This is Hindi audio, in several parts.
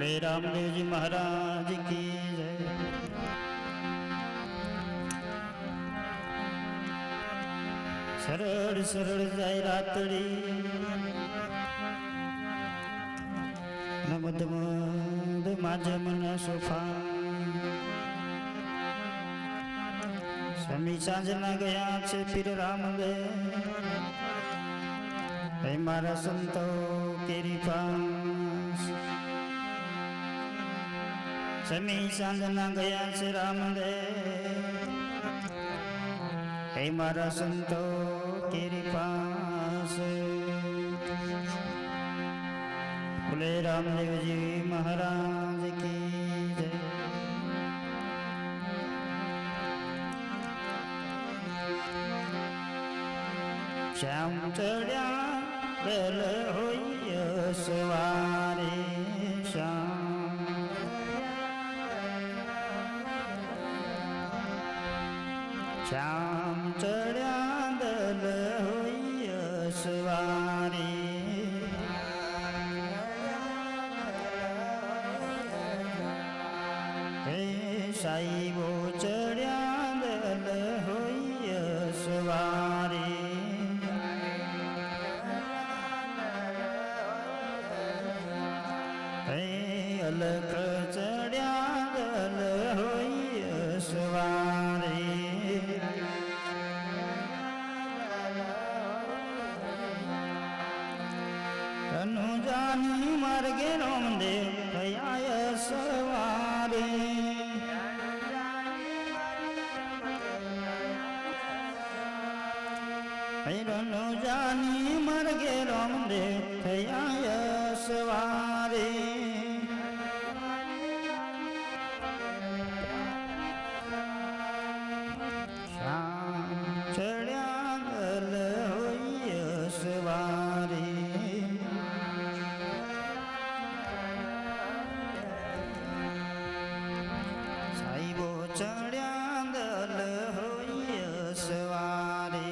बोले रामदेव जी महाराज की जय। सरळ सरळ जाय रातड़ी मद मद माझ्या मन सोफा समी सांजना गया छे पीर रामदेव हे मारा संतो केरी पास समी सांजना गया छे रामदेव हे मारा संतो केरी पास। बोले रामदेव जी महाराज की जय। श्याम चढ़िया बेल होय सवारे श्याम श्याम चढ़िया बेल होय सवारे साईबो चढ़िया दल होय सवारे अलख चढ़िया दल होय सवारे अनुजानी मार्गे रामदेव भयाय सवारे रनु जानी मर्गे रामदेव थयाय सवारे श्याम चढ़िया दल होय सवारे साईबो चढ़िया दल होय सवारे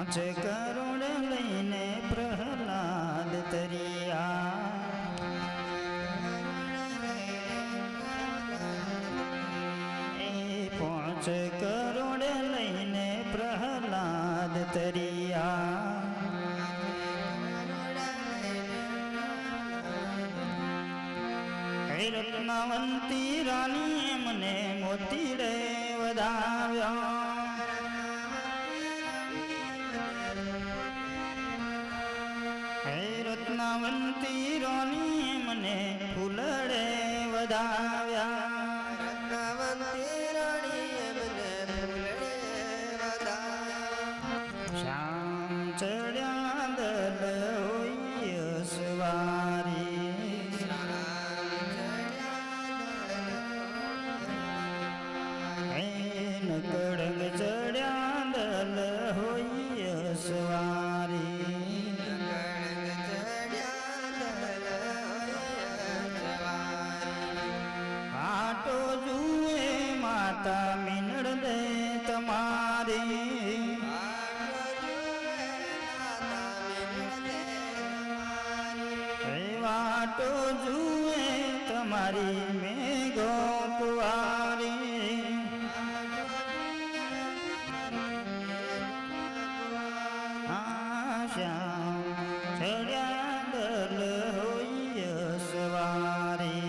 पांच करोड़ लईने प्रहलाद तरिया पांच करोड़ लईने प्रहलाद तरिया रत्नावंती रानी मने मोती रे वधाव्या रत्नावंती रानी मने फूलड़े वधाव्या रत्नावंती रानी मने फूलड़े वधाव्या श्याम चढ़िया दल होय सवारी कड़ंग चढ़िया दल होय सवारी आटो जुए माता मिनड़ दे तमारी वाटो जुए तमारी में गो कुआरी श्याम चढ़िया दल होय सवारी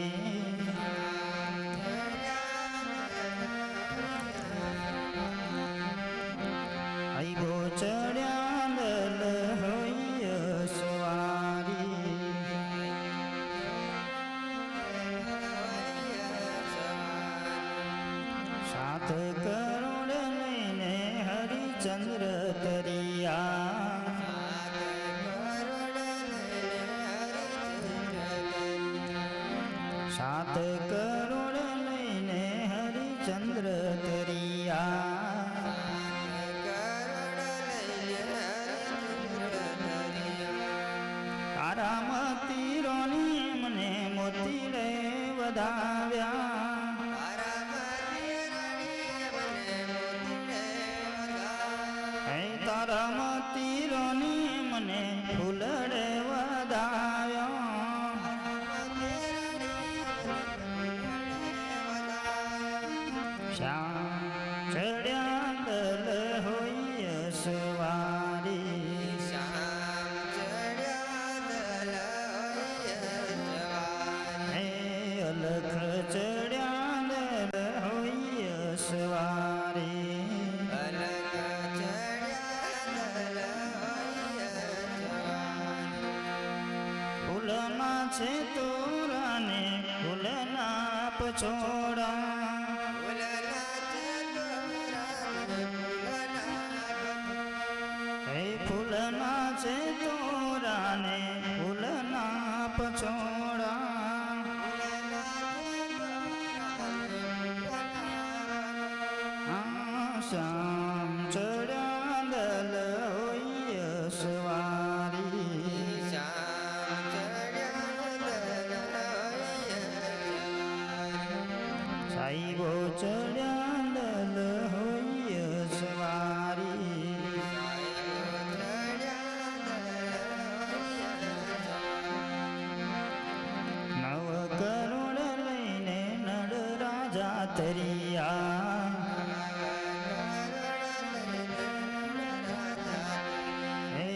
आईबो चढ़िया दल होय सवारी सात करोड़ लईने हरिचंद्र तरिया सात करोड़ लईने हरिचंद्र तरिया तारामती रानी मने मोती रे वधाव्या तारामती रानी मने मोती ફૂલમાં છે તોરાને ફૂલના પછોડા હે ફૂલના છે તોરાને ફૂલના પછોડા શ્યામ ચડ્યા દલ હોય સવારી સાઈબો ચડ્યા દલ હોય સવારી નવ કરોડ લઈને નડ રાજા તરિયા હે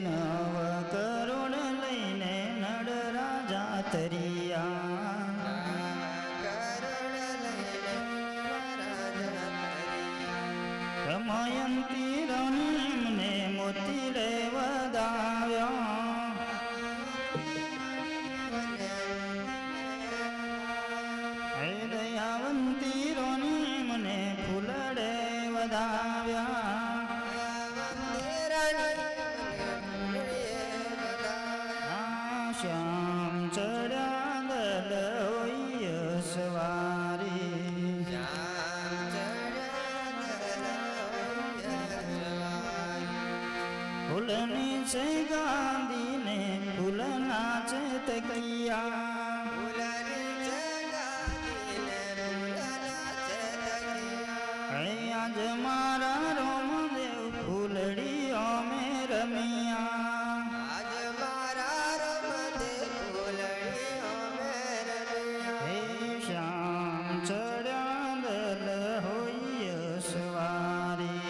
નવ કરોડ લઈને નડ રાજા તરિયા દમયંતી રણીમને મોતી રે વધાવ્યા હે દયાવંતી રણીમને ફૂલડે વધાવ્યા શ્યામ ચડ્યા દલ હોય સવારી ફૂલની છે ગાંધીને ફૂલના છે તકિયા આજ મારા રોમદેવ ફૂલડીઓ મે રમિયા હે શ્યામ ચડ્યા દલ હોય સવારી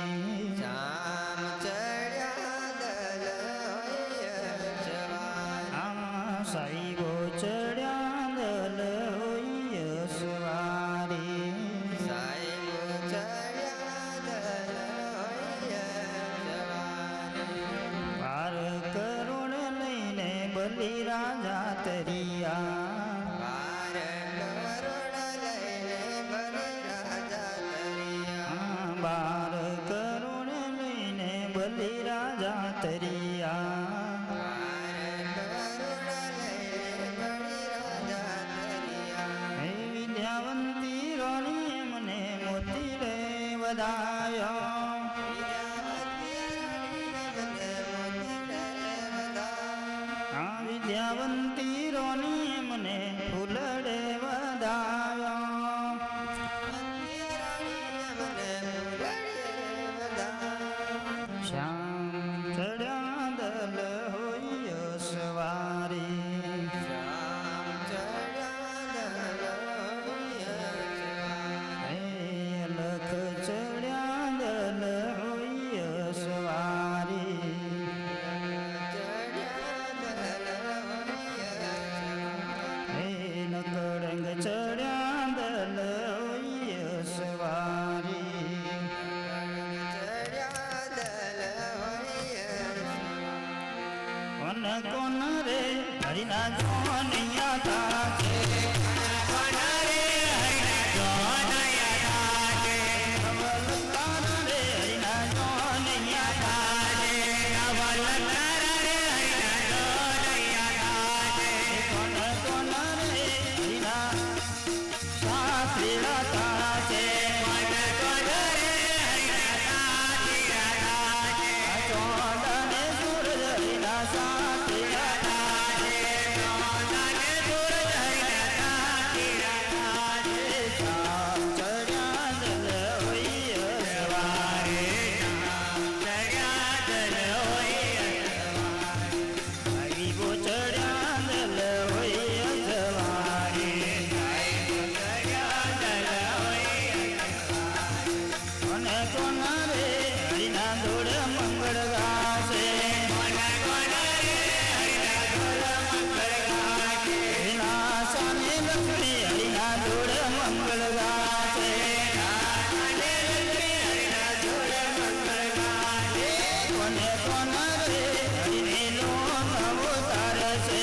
સાઈબો ચડ્યા દલ હોય સવારી બાર કરોડ લઈને બલી રાજા તરિયા બાર કરોડ લઈને બલી રાજા તરિયા વિદ્યાવંતી રોણી મને મોતી રે વધાયો વિદ્યાવંતી રોણી મને ફૂલડે વધાયો શ્યામ ચડ્યા દલ હોય સવારી લખ ચડ્યા દલ હોય સવારી હે નકળંગ ચડ્યા દલ હોય સવારી કોન કોન રે હરિના જોનિયા તા છે કોને કોન રે હરિનો નવો તાર છે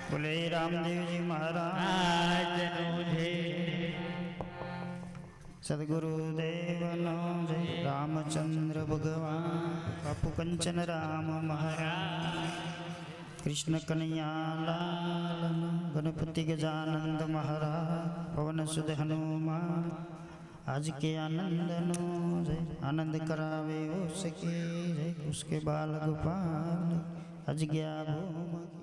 बोले रामदेव जी महाराज सदगुरु देवनो जय रामचंद्र भगवान बापू कंचन राम महाराज कृष्ण कन्हैया लाल गणपति गजानंद महाराज पवन सुध हनुमान आज के आनंद नो जय आनंद करावे उसके जय उसके बाल गोपाल आज गया भूम